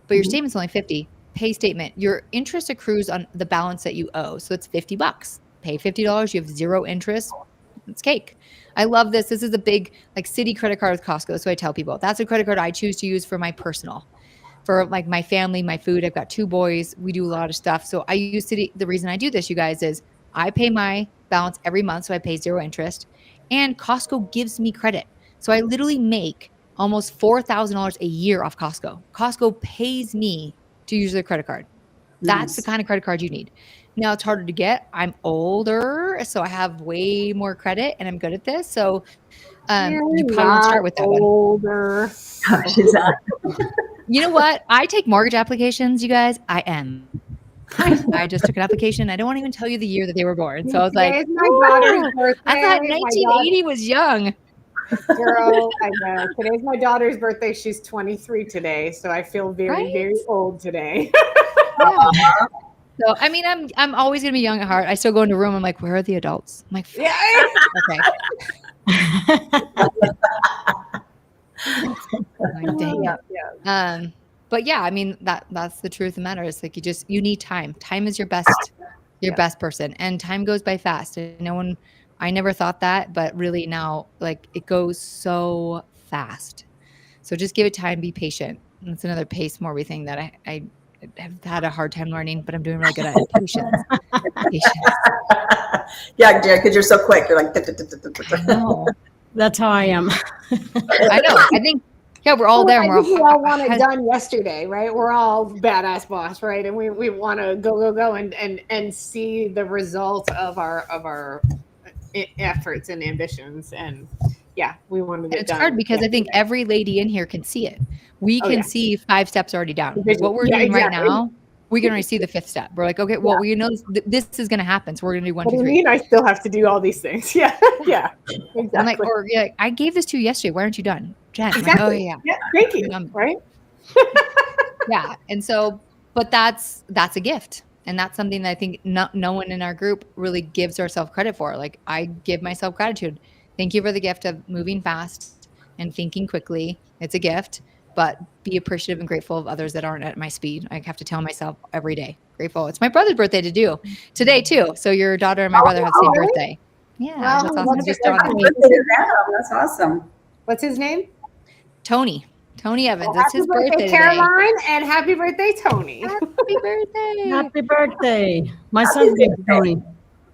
but your statement's only 50. Pay statement. Your interest accrues on the balance that you owe. So it's $50. Pay $50. You have zero interest. It's cake. I love this. This is a big like city credit card with Costco. So I tell people that's a credit card I choose to use for my personal, for like my family, my food. I've got 2 boys. We do a lot of stuff. So I use City. The reason I do this, you guys, is I pay my balance every month. So I pay zero interest. And Costco gives me credit. So I literally make almost $4,000 a year off Costco. Costco pays me to use their credit card. That's the kind of credit card you need. Now it's harder to get. I'm older, so I have way more credit and I'm good at this. So you probably won't start with that older. one. You know what? I take mortgage applications, you guys. I am. I just took an application. I don't want to even tell you the year that they were born. So I was like, my daughter's birthday. I thought 1980 was young. Girl, I know. Today's my daughter's birthday. She's 23 today. So I feel very, very old today. Yeah. So, I mean, I'm always going to be young at heart. I still go into a room. I'm like, where are the adults? I'm like, yeah. Okay. But yeah, I mean, that's the truth of the matter. It's like you need time. Time is your best person, and time goes by fast. And I never thought that, but really now, like it goes so fast. So just give it time, be patient. That's another pace Morby thing that I have had a hard time learning, but I'm doing really good at it. Patience. Yeah, Jared, because you're so quick. You're like, I know. That's how I am. I know. I think, yeah, we're all there. We all want it done yesterday, right? We're all badass boss, right? And we want to go and see the result of our efforts and ambitions. And yeah, we want to get done. It's hard because I think every lady in here can see it. We can see 5 steps already down. What we're doing right now, we can already see the 5th step. We're like, okay, well, we know this is going to happen. So we're going to do 1, 2, 3. What do you mean I still have to do all these things? Yeah. Yeah. Exactly. I'm like, I gave this to you yesterday. Why aren't you done? Jen, exactly. like, oh yeah. Thank you. Right. Yeah. And so, but that's a gift. And that's something that I think no one in our group really gives ourselves credit for. Like I give myself gratitude. Thank you for the gift of moving fast and thinking quickly. It's a gift, but be appreciative and grateful of others that aren't at my speed. I have to tell myself every day, grateful. It's my brother's birthday today too. So your daughter and my brother have the same birthday. Yeah. That's awesome. That's awesome. What's his name? Tony Evans. Well, it's his birthday Caroline, and happy birthday, Tony. Happy birthday. Happy birthday. My son's name is Tony.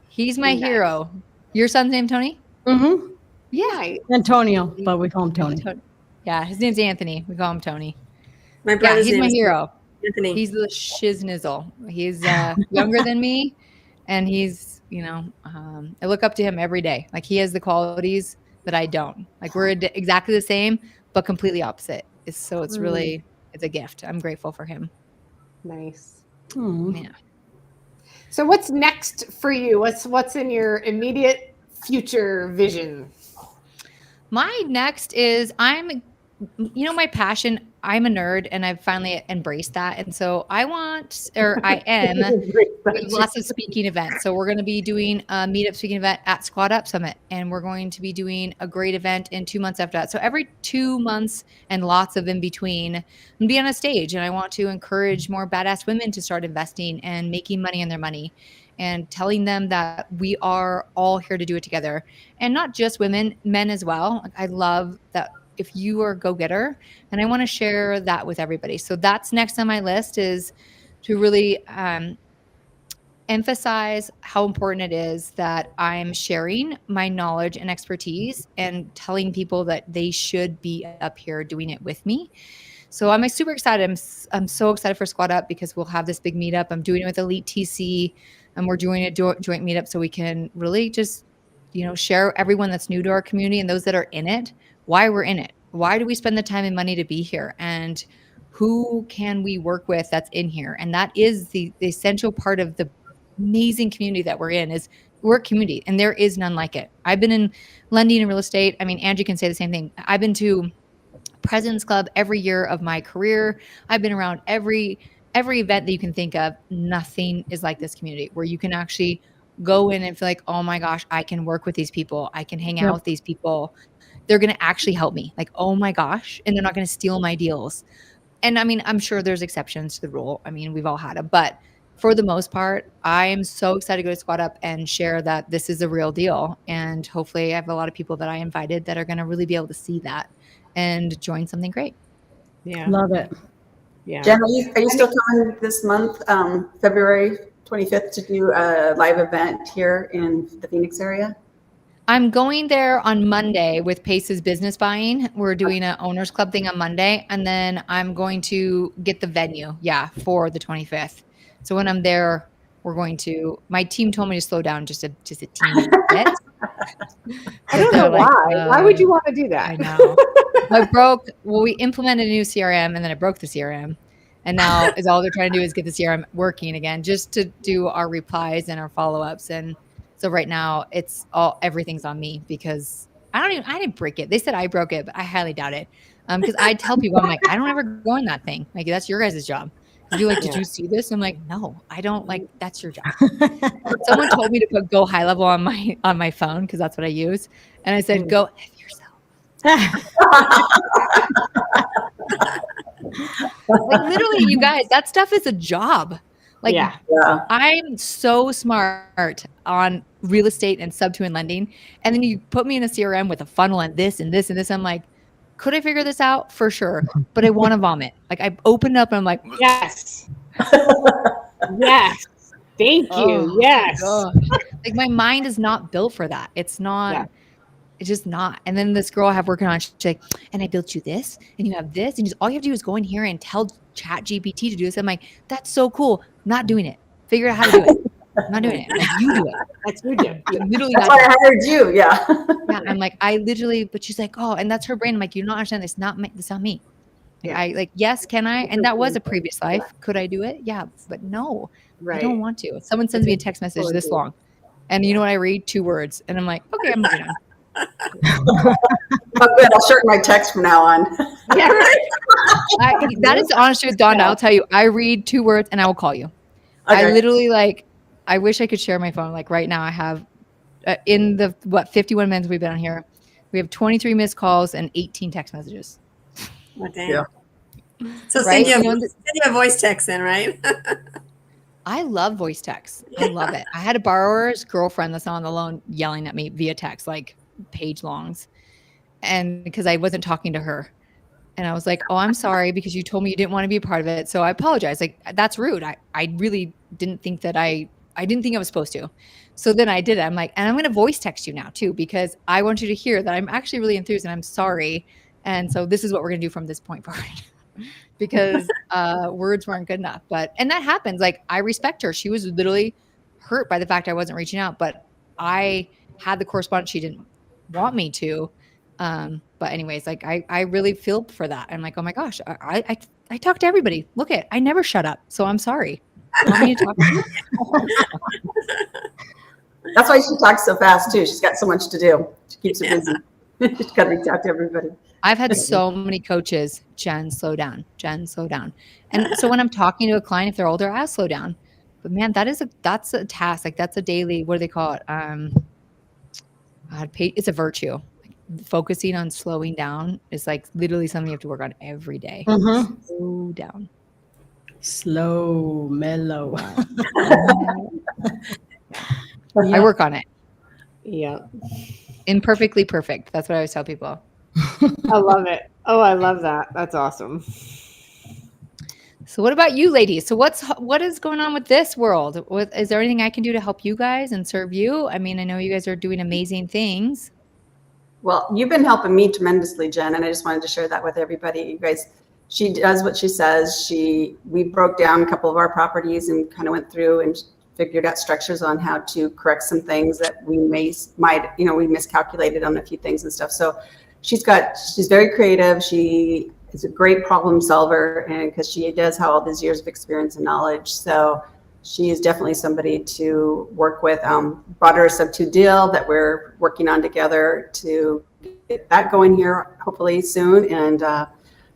He's my hero. Your son's name, Tony? Mm-hmm. Yeah. Antonio, but we call him Tony. Yeah, his name's Anthony. We call him Tony. My brother's he's my name hero. Anthony. He's the shiznizzle. He's younger than me, and he's, I look up to him every day. Like he has the qualities that I don't. Like we're exactly the same, but completely opposite. It's really, it's a gift. I'm grateful for him. Nice. Yeah. So what's next for you? What's in your immediate future vision? My next is my passion. I'm a nerd and I've finally embraced that. And so I am doing lots of speaking events. So we're going to be doing a meetup speaking event at Squad Up Summit. And we're going to be doing a great event in 2 months after that. So every 2 months and lots of in between, and be on a stage. And I want to encourage more badass women to start investing and making money on their money and telling them that we are all here to do it together. And not just women, men as well. Like, I love that if you are a go-getter, and I want to share that with everybody. So that's next on my list, is to really emphasize how important it is that I'm sharing my knowledge and expertise and telling people that they should be up here doing it with me. So I'm super excited. I'm so excited for Squad Up because we'll have this big meetup. I'm doing it with Elite TC, and we're doing a joint meetup so we can really just, share everyone that's new to our community and those that are in it, why we're in it. Why do we spend the time and money to be here? And who can we work with that's in here? And that is the essential part of the amazing community that we're in. Is we're a community, and there is none like it. I've been in lending and real estate. I mean, Angie can say the same thing. I've been to President's Club every year of my career. I've been around every event that you can think of. Nothing is like this community where you can actually go in and feel like, oh my gosh, I can work with these people. I can hang out with these people. They're going to actually help me. Like, oh my gosh. And they're not going to steal my deals. And I mean, I'm sure there's exceptions to the rule. I mean, we've all had them, but for the most part, I am so excited to go to Squad Up and share that this is a real deal. And hopefully I have a lot of people that I invited that are going to really be able to see that and join something great. Yeah. Love it. Yeah. Jen, are you still coming this month, February 25th, to do a live event here in the Phoenix area? I'm going there on Monday with Pace's Business Buying. We're doing an owners club thing on Monday, and then I'm going to get the venue, for the 25th. So when I'm there, my team told me to slow down just a teeny bit. I don't know why. Why would you want to do that? I know. We implemented a new CRM, and then I broke the CRM. And now all they're trying to do is get the CRM working again, just to do our replies and our follow-ups. And so right now everything's on me because I didn't break it. They said I broke it, but I highly doubt it. Because I tell people, I'm like, I don't ever go in that thing. Like, that's your guys' job. They'd be like, did you see this? I'm like, no, I don't. Like, that's your job. Someone told me to put go high level on my phone because that's what I use. And I said, go F yourself. Like, literally, you guys, that stuff is a job. Like, I'm so smart on real estate and sub 2 and lending. And then you put me in a CRM with a funnel and this and this and this. I'm like, could I figure this out? For sure. But I want to vomit. Like, I opened up and I'm like, yes. Yes. Thank you. Yes. Like, my mind is not built for that. It's not. Yeah. It's just not. And then this girl I have working on, she's like, and I built you this, and you have this, and all you have to do is go in here and tell Chat GPT to do this. I'm like, that's so cool. Not doing it. Figure out how to do it. I'm not doing it. Like, you do it. That's your job. Literally. That's why I hired you. Yeah. Yeah. I'm like, but she's like, oh, and that's her brain. I'm like, you don't understand. It's not me. It's not me. Yeah. Yes, can I? And that was a previous life. Could I do it? Yeah, but no, I don't want to. Someone sends me a text message this long, and you know what I read? 2 words, and I'm like, okay, I'm moving on. Oh, good. I'll shorten my text from now on. Yeah, right. That is the honest truth, Donna. I'll tell you, I read 2 words and I will call you. Okay. I literally I wish I could share my phone. Like, right now I have in the 51 minutes we've been on here, we have 23 missed calls and 18 text messages. Oh, damn. Yeah. So send you a voice text then, right? I love voice text. I love it. I had a borrower's girlfriend that's on the loan yelling at me via text, like page longs. And because I wasn't talking to her. And I was like, oh, I'm sorry because you told me you didn't want to be a part of it. So I apologize. Like, that's rude. I really didn't think that I didn't think I was supposed to. So then I did it. I'm like, and I'm going to voice text you now too, because I want you to hear that I'm actually really enthused and I'm sorry. And so this is what we're going to do from this point forward. Because words weren't good enough. And that happens. Like, I respect her. She was literally hurt by the fact I wasn't reaching out, but I had the correspondence she didn't want me to. But anyways, like, I really feel for that. I'm like, oh my gosh, I talk to everybody. I never shut up. So I'm sorry. Want me to talk? That's why she talks so fast too. She's got so much to do. She keeps her busy. She's got to reach out to everybody. I've had so many coaches, Jen, slow down. Jen, slow down. And so when I'm talking to a client, if they're older, I'll slow down. But man, that's a task. Like that's a daily, what do they call it? It's a virtue. Focusing on slowing down is like literally something you have to work on every day. Slow down. Slow, mellow. I work on it. Yeah. Imperfectly perfect. That's what I always tell people. I love it. Oh, I love that. That's awesome. So what about you ladies? So what is going on with this world? Is there anything I can do to help you guys and serve you? I mean, I know you guys are doing amazing things. Well, you've been helping me tremendously, Jen, and I just wanted to share that with everybody. You guys, she does what she says. We broke down a couple of our properties and kind of went through and figured out structures on how to correct some things that we we miscalculated on a few things and stuff. So she's very creative. She is a great problem solver, and because she does have all these years of experience and knowledge. So she is definitely somebody to work with. Brought her a sub-2 deal that we're working on together to get that going here hopefully soon, and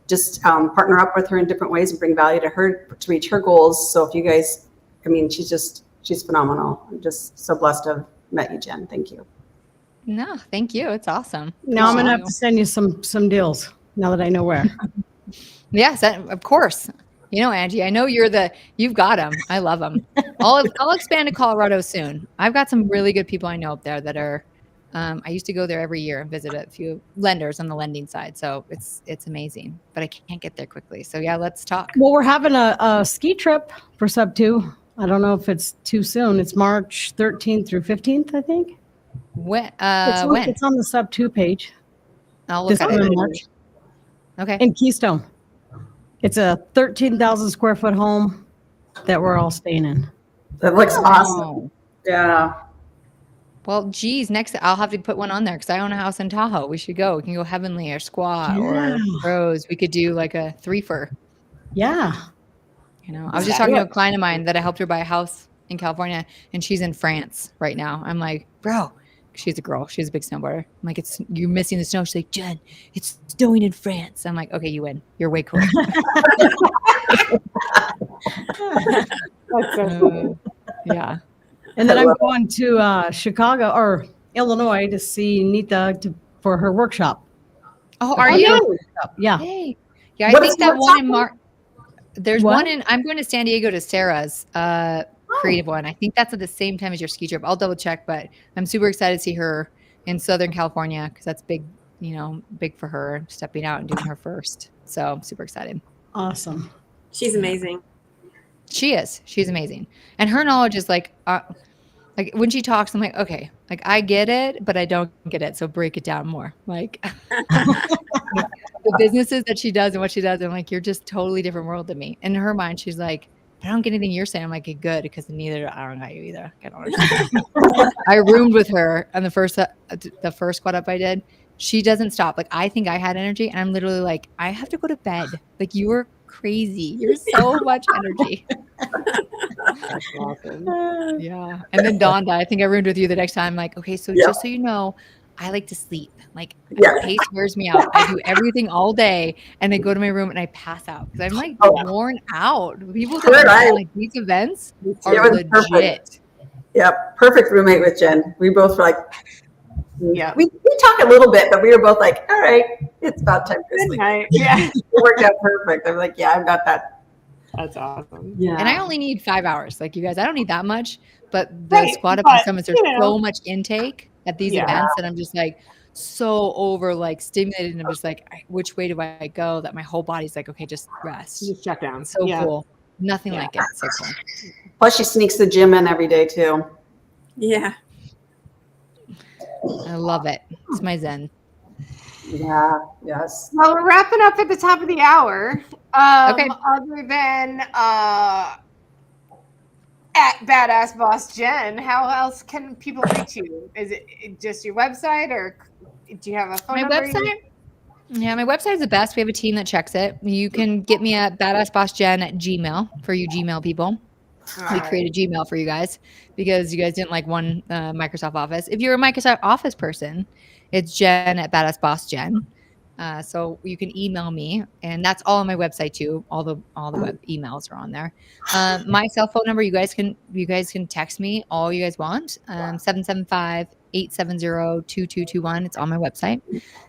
just partner up with her in different ways and bring value to her to reach her goals. So if you guys, I mean, she's phenomenal. I'm just so blessed to have met you, Jen. Thank you. No, thank you. It's awesome. Now I'm going to have to send you some deals now that I know where. Yes, of course. You know, Angie, I know you've got them. I love them. I'll expand to Colorado soon. I've got some really good people I know up there that are, I used to go there every year and visit a few lenders on the lending side. So it's amazing, but I can't get there quickly. So yeah, let's talk. Well, we're having a ski trip for sub-2. I don't know if it's too soon. It's March 13th through 15th, I think. When? It's on the sub-2 page. I'll look at it. March. Okay. In Keystone. It's a 13,000 square foot home that we're all staying in. That looks awesome. Yeah. Well, geez, next I'll have to put one on there because I own a house in Tahoe. We should go. We can go Heavenly or Squaw or Rose. We could do like a threefer. Yeah. You know, I was just talking to a client of mine that I helped her buy a house in California, and she's in France right now. I'm like, bro, she's a girl. She's a big snowboarder. I'm like, you're missing the snow. She's like, Jen, it's snowing in France. I'm like, okay, you win. You're way cool. That's so funny. Yeah. And then I'm going to Chicago or Illinois to see Nita for her workshop. Oh, are you? Yeah. Hey. Yeah, I think that one in March. There's one I'm going to San Diego to Sarah's creative one. I think that's at the same time as your ski trip. I'll double check, but I'm super excited to see her in Southern California because that's big, big for her, stepping out and doing her first. So I'm super excited. Awesome. She's amazing. She is. She's amazing. And her knowledge is like when she talks, I'm like, okay, like I get it, but I don't get it. So break it down more. Like the businesses that she does and what she does. I'm like, you're just totally different world than me. In her mind, she's like, I don't get anything you're saying. I'm like, good, because I don't got you either. I don't understand. I roomed with her on the first squat up I did. She doesn't stop. Like, I think I had energy, and I'm literally like, I have to go to bed. Like, you were crazy. You're so much energy. That's awesome. Yeah. And then Donda, I think I roomed with you the next time. Like, okay, so just so you know, I like to sleep. Like, pace wears me out. I do everything all day, and I go to my room and I pass out because I'm like worn out. People that like these events are legit. Perfect. Yep, perfect roommate with Jen. We both were like, yeah, we talk a little bit, but we were both like, all right, it's about time to sleep. Yeah, it worked out perfect. I'm like, yeah, I've got that. That's awesome. Yeah, and I only need 5 hours. Like you guys, I don't need that much. But the squat up and summits, there's so much intake at these events that I'm just like so over like stimulated, and I'm just like, which way do I go? That my whole body's like, okay, just rest, just shut down. So cool. Nothing like it. So cool. Plus, she sneaks the gym in every day too. Yeah. I love it. It's my zen. Yeah. Yes. Well, we're wrapping up at the top of the hour. Okay. Other than at Badass Boss Jen, how else can people reach you? Is it just your website, or do you have a phone number? Website? Yeah, my website is the best. We have a team that checks it. You can get me at badassbossjen@gmail.com for you Gmail people. We created Gmail for you guys because you guys didn't like one Microsoft Office. If you're a Microsoft Office person, it's Jen at Badass Boss Jen. So you can email me, and that's all on my website too. All the web emails are on there. My cell phone number, you guys can text me all you guys want. 775-870-2221. It's on my website.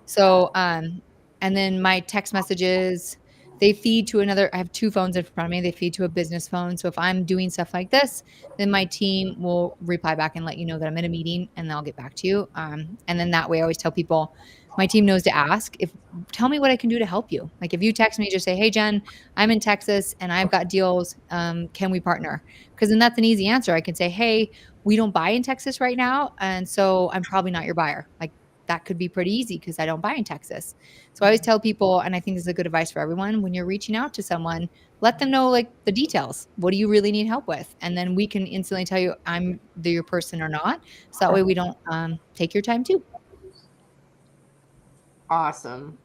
So and then my text messages, they feed to another. I have two phones in front of me. They feed to a business phone. So if I'm doing stuff like this, then my team will reply back and let you know that I'm in a meeting, and then I'll get back to you. And then that way I always tell people, my team knows to ask, tell me what I can do to help you. Like if you text me, just say, hey, Jen, I'm in Texas and I've got deals. Can we partner? Because then that's an easy answer. I can say, hey, we don't buy in Texas right now. And so I'm probably not your buyer. Like that could be pretty easy because I don't buy in Texas. So I always tell people, and I think this is a good advice for everyone, when you're reaching out to someone, let them know like the details. What do you really need help with? And then we can instantly tell you I'm your person or not. So that way we don't take your time too. Awesome.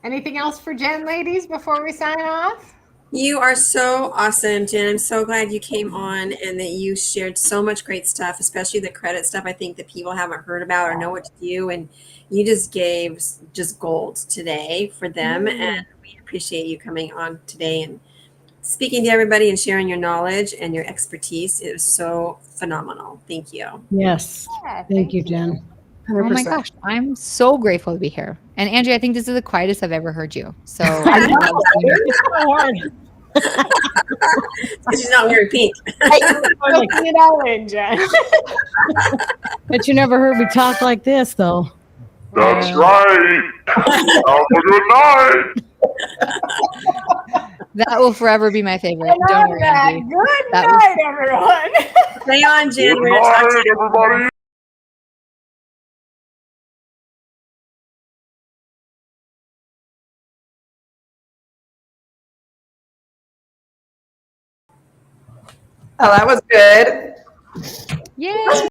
Anything else for Jen, ladies, before we sign off? You are so awesome, Jen. I'm so glad you came on and that you shared so much great stuff, especially the credit stuff. I think that people haven't heard about or know what to do. And you just gave just gold today for them. And we appreciate you coming on today and speaking to everybody and sharing your knowledge and your expertise. It was so phenomenal. Thank you. Yes. Yeah, Thank you, Jen. 100%. Oh my gosh, I'm so grateful to be here. And Andrea, I think this is the quietest I've ever heard you. So It's so hard. She's not wearing pink. Soaking it all in, Jen. But you never heard me talk like this, though. That's right. Have a good night. that will forever be my favorite. Don't worry, Angie. Good That night, everyone. Stay on, Jen. Good We're going to talk to night, you. everybody. Oh, that was good. Yay!